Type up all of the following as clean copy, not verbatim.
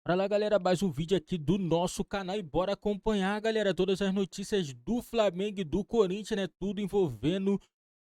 Bora lá, galera, mais um vídeo aqui do nosso canal e bora acompanhar, galera, todas as notícias do Flamengo e do Corinthians, né? Tudo envolvendo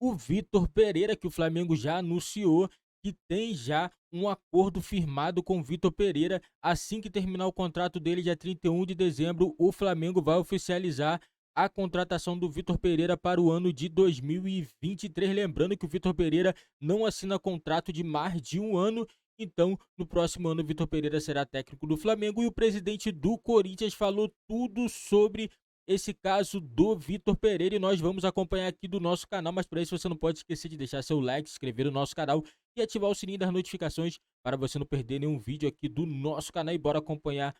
o Vitor Pereira, que o Flamengo já anunciou que tem já um acordo firmado com o Vitor Pereira. Assim que terminar o contrato dele, dia 31 de dezembro, o Flamengo vai oficializar a contratação do Vitor Pereira para o ano de 2023. Lembrando que o Vitor Pereira não assina contrato de mais de um ano. Então, no próximo ano, o Vitor Pereira será técnico do Flamengo e o presidente do Corinthians falou tudo sobre esse caso do Vitor Pereira e nós vamos acompanhar aqui do nosso canal, mas para isso você não pode esquecer de deixar seu like, se inscrever no nosso canal e ativar o sininho das notificações para você não perder nenhum vídeo aqui do nosso canal e bora acompanhar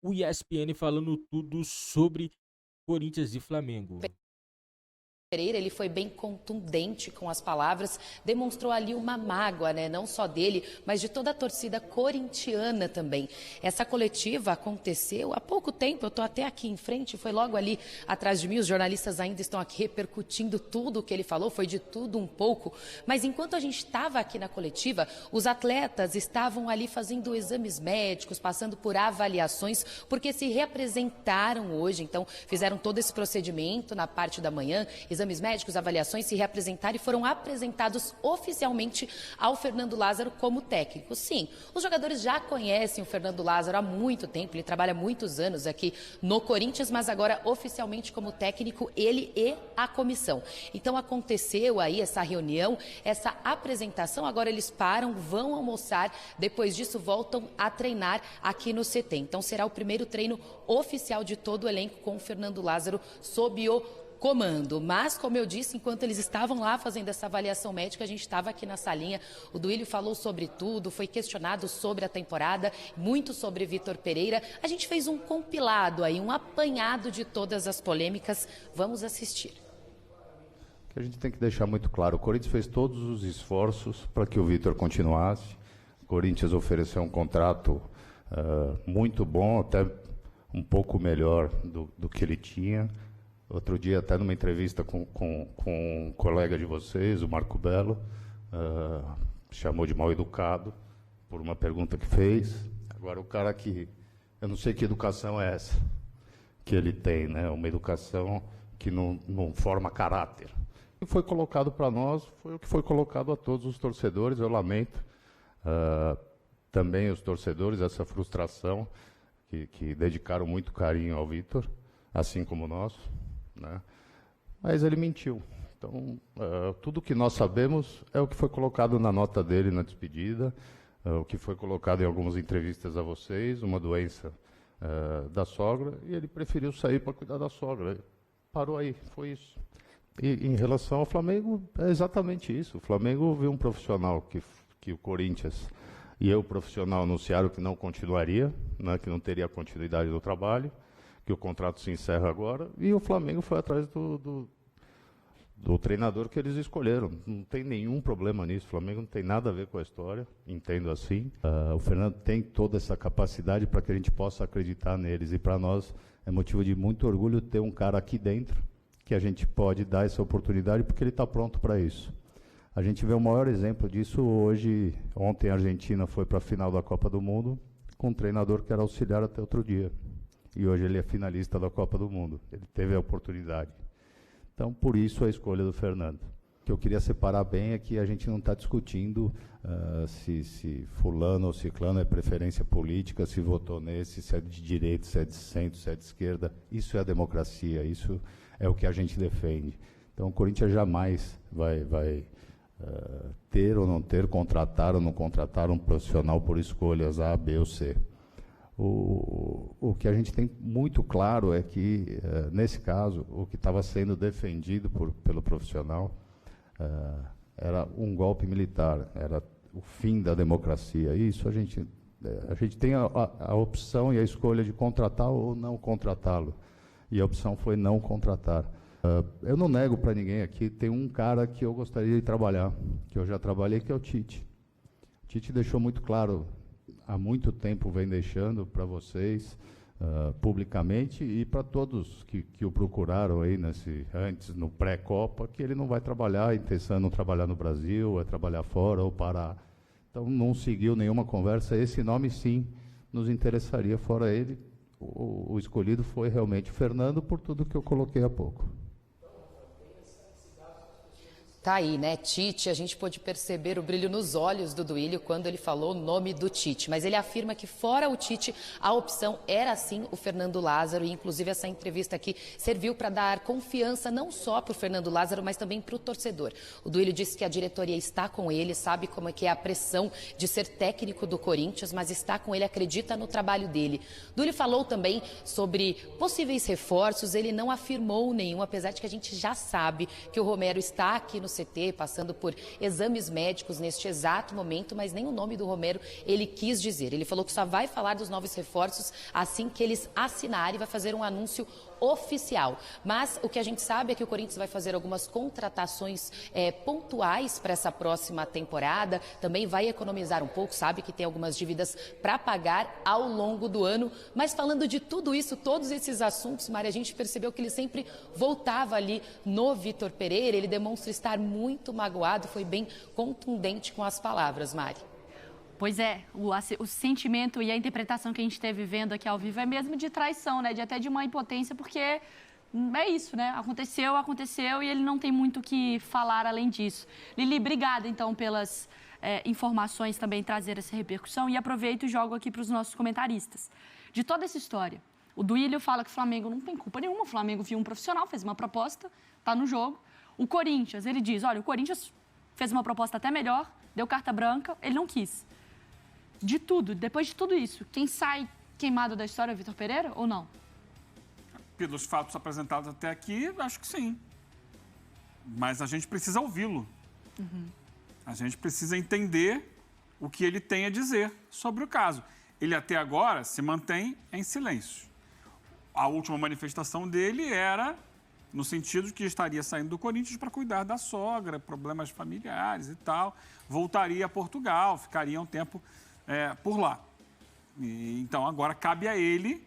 o ESPN falando tudo sobre Corinthians e Flamengo. Pereira, ele foi bem contundente com as palavras, demonstrou ali uma mágoa, né, não só dele, mas de toda a torcida corintiana também. Essa coletiva aconteceu há pouco tempo, eu estou até aqui em frente, foi logo ali atrás de mim, os jornalistas ainda estão aqui repercutindo tudo o que ele falou, foi de tudo um pouco, mas enquanto a gente estava aqui na coletiva, os atletas estavam ali fazendo exames médicos, passando por avaliações, porque se reapresentaram hoje, então fizeram todo esse procedimento na parte da manhã, exames médicos, avaliações, se reapresentaram e foram apresentados oficialmente ao Fernando Lázaro como técnico. Sim, os jogadores já conhecem o Fernando Lázaro há muito tempo, ele trabalha muitos anos aqui no Corinthians, mas agora oficialmente como técnico, ele e a comissão. Então aconteceu aí essa reunião, essa apresentação, agora eles param, vão almoçar, depois disso voltam a treinar aqui no CT. Então será o primeiro treino oficial de todo o elenco com o Fernando Lázaro sob o comando. Mas, como eu disse, enquanto eles estavam lá fazendo essa avaliação médica, a gente estava aqui na salinha, o Duílio falou sobre tudo, foi questionado sobre a temporada, muito sobre Vitor Pereira. A gente fez um compilado aí, um apanhado de todas as polêmicas. Vamos assistir. Que a gente tem que deixar muito claro, o Corinthians fez todos os esforços para que o Vitor continuasse. O Corinthians ofereceu um contrato muito bom, até um pouco melhor do que ele tinha. Outro dia, até numa entrevista com um colega de vocês, o Marco Belo, chamou de mal educado por uma pergunta que fez. Agora, o cara que... Eu não sei que educação é essa que ele tem, né? Uma educação que não forma caráter. E foi colocado para nós, foi o que foi colocado a todos os torcedores, eu lamento. Também os torcedores, essa frustração, que dedicaram muito carinho ao Vitor, assim como nós. Né? Mas ele mentiu. Então, tudo que nós sabemos é o que foi colocado na nota dele na despedida, o que foi colocado em algumas entrevistas a vocês, uma doença da sogra, e ele preferiu sair para cuidar da sogra. Parou aí, foi isso. E em relação ao Flamengo, é exatamente isso. O Flamengo viu um profissional que o Corinthians e eu, profissional, anunciaram que não continuaria, né, que não teria continuidade do trabalho, que o contrato se encerra agora, e o Flamengo foi atrás do treinador que eles escolheram. Não tem nenhum problema nisso, o Flamengo não tem nada a ver com a história, entendo assim. O Fernando tem toda essa capacidade para que a gente possa acreditar neles, e para nós é motivo de muito orgulho ter um cara aqui dentro, que a gente pode dar essa oportunidade, porque ele está pronto para isso. A gente vê o maior exemplo disso hoje. Ontem a Argentina foi para a final da Copa do Mundo, com um treinador que era auxiliar até outro dia. E hoje ele é finalista da Copa do Mundo. Ele teve a oportunidade. Então, por isso a escolha do Fernando. O que eu queria separar bem é que a gente não está discutindo se fulano ou ciclano é preferência política, se votou nesse, se é de direita, se é de centro, se é de esquerda. Isso é a democracia, isso é o que a gente defende. Então, o Corinthians jamais vai ter ou não ter, contratar ou não contratar um profissional por escolhas A, B ou C. O que a gente tem muito claro é que, nesse caso, o que estava sendo defendido pelo profissional era um golpe militar, era o fim da democracia. E isso a gente tem a opção e a escolha de contratar ou não contratá-lo. E a opção foi não contratar. Eu não nego para ninguém aqui, tem um cara que eu gostaria de trabalhar, que eu já trabalhei, que é o Tite. O Tite deixou muito claro, há muito tempo vem deixando para vocês, publicamente, e para todos que o procuraram aí antes, no pré-Copa, que ele não vai trabalhar, a intenção é não trabalhar no Brasil, é trabalhar fora ou parar. Então não seguiu nenhuma conversa. Esse nome, sim, nos interessaria. Fora ele, o escolhido foi realmente o Fernando, por tudo que eu coloquei há pouco. Tá aí, né, Tite, a gente pôde perceber o brilho nos olhos do Duílio quando ele falou o nome do Tite, mas ele afirma que fora o Tite, a opção era sim o Fernando Lázaro, e inclusive essa entrevista aqui serviu para dar confiança não só para o Fernando Lázaro, mas também para o torcedor. O Duílio disse que a diretoria está com ele, sabe como é que é a pressão de ser técnico do Corinthians, mas está com ele, acredita no trabalho dele. Duílio falou também sobre possíveis reforços, ele não afirmou nenhum, apesar de que a gente já sabe que o Romero está aqui no CT, passando por exames médicos neste exato momento, mas nem o nome do Romero ele quis dizer. Ele falou que só vai falar dos novos reforços assim que eles assinarem, vai fazer um anúncio oficial. Mas o que a gente sabe é que o Corinthians vai fazer algumas contratações pontuais para essa próxima temporada, também vai economizar um pouco, sabe que tem algumas dívidas para pagar ao longo do ano, mas falando de tudo isso, todos esses assuntos, Mari, a gente percebeu que ele sempre voltava ali no Vitor Pereira, ele demonstra estar muito magoado, foi bem contundente com as palavras, Mari. Pois é, o sentimento e a interpretação que a gente esteve vendo aqui ao vivo é mesmo de traição, né? Até de uma impotência, porque é isso, né? Aconteceu e ele não tem muito o que falar além disso. Lili, obrigada então pelas informações também, trazer essa repercussão, e aproveito e jogo aqui para os nossos comentaristas. De toda essa história, o Duílio fala que o Flamengo não tem culpa nenhuma, o Flamengo viu um profissional, fez uma proposta, está no jogo. O Corinthians, ele diz, olha, o Corinthians fez uma proposta até melhor, deu carta branca, ele não quis. De tudo, depois de tudo isso, quem sai queimado da história é o Vitor Pereira ou não? Pelos fatos apresentados até aqui, acho que sim. Mas a gente precisa ouvi-lo. A gente precisa entender o que ele tem a dizer sobre o caso. Ele até agora se mantém em silêncio. A última manifestação dele era no sentido de que estaria saindo do Corinthians para cuidar da sogra, problemas familiares e tal. Voltaria a Portugal, ficaria um tempo por lá. Então, agora cabe a ele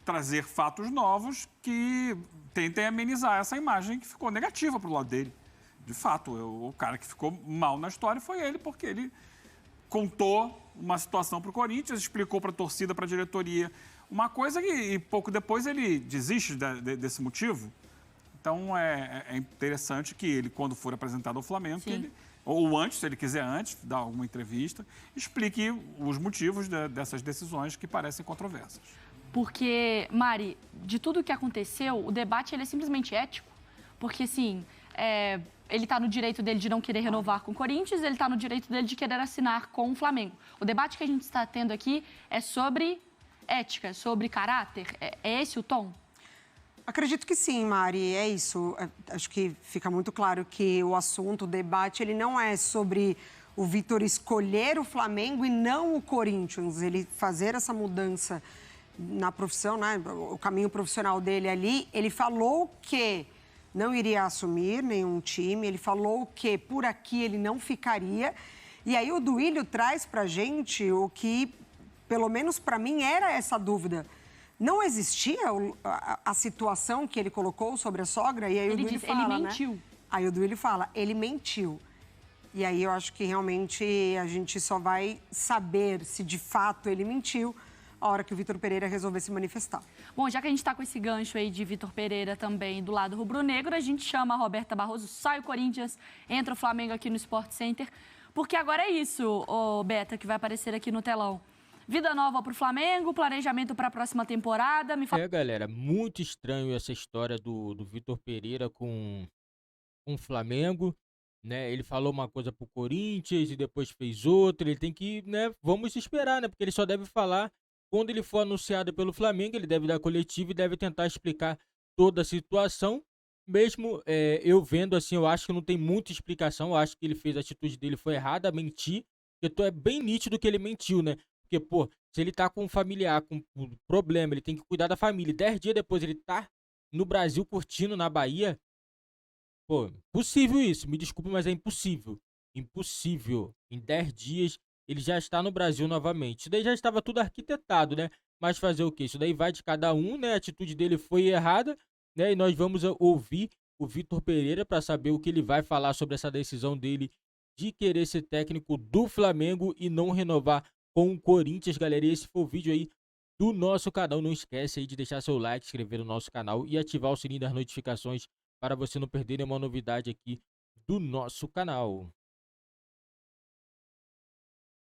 trazer fatos novos que tentem amenizar essa imagem que ficou negativa para o lado dele. De fato, o cara que ficou mal na história foi ele, porque ele contou uma situação para o Corinthians, explicou para a torcida, para a diretoria, uma coisa e pouco depois ele desiste desse motivo. Então, é interessante que ele, quando for apresentado ao Flamengo, ou antes, se ele quiser antes, dar alguma entrevista, explique os motivos dessas decisões que parecem controversas. Porque, Mari, de tudo o que aconteceu, o debate ele é simplesmente ético. Porque, assim, ele está no direito dele de não querer renovar com o Corinthians, ele está no direito dele de querer assinar com o Flamengo. O debate que a gente está tendo aqui é sobre ética, sobre caráter. É esse o tom? Acredito que sim, Mari, é isso. Acho que fica muito claro que o assunto, o debate, ele não é sobre o Vitor escolher o Flamengo e não o Corinthians. Ele fazer essa mudança na profissão, né, o caminho profissional dele ali, ele falou que não iria assumir nenhum time, ele falou que por aqui ele não ficaria. E aí o Duílio traz pra gente o que, pelo menos para mim, era essa dúvida. Não existia a situação que ele colocou sobre a sogra, e aí o Duílio fala, ele mentiu. Né? Aí o Duílio fala, ele mentiu. E aí eu acho que realmente a gente só vai saber se de fato ele mentiu a hora que o Vitor Pereira resolver se manifestar. Bom, já que a gente está com esse gancho aí de Vitor Pereira também do lado rubro-negro, a gente chama a Roberta Barroso, sai o Corinthians, entra o Flamengo aqui no Sport Center, porque agora é isso, Beta, que vai aparecer aqui no telão. Vida nova para o Flamengo, planejamento para a próxima temporada. Galera, muito estranho essa história do Vitor Pereira com o Flamengo, né? Ele falou uma coisa pro Corinthians e depois fez outra. Ele tem que, né? Vamos esperar, né? Porque ele só deve falar quando ele for anunciado pelo Flamengo. Ele deve dar coletiva e deve tentar explicar toda a situação. Mesmo eu vendo assim, eu acho que não tem muita explicação. Eu acho que ele fez, a atitude dele foi errada, mentir. Porque é bem nítido que ele mentiu, né? Porque, pô, se ele tá com um familiar, com um problema, ele tem que cuidar da família. 10 dias depois ele tá no Brasil curtindo na Bahia. Pô, impossível isso. Me desculpe, mas é impossível. Impossível. Em 10 dias ele já está no Brasil novamente. Isso daí já estava tudo arquitetado, né? Mas fazer o quê? Isso daí vai de cada um, né? A atitude dele foi errada, né? E nós vamos ouvir o Vitor Pereira para saber o que ele vai falar sobre essa decisão dele de querer ser técnico do Flamengo e não renovar com o Corinthians, galera. E esse foi o vídeo aí do nosso canal. Não esquece aí de deixar seu like, se inscrever no nosso canal e ativar o sininho das notificações para você não perder nenhuma novidade aqui do nosso canal.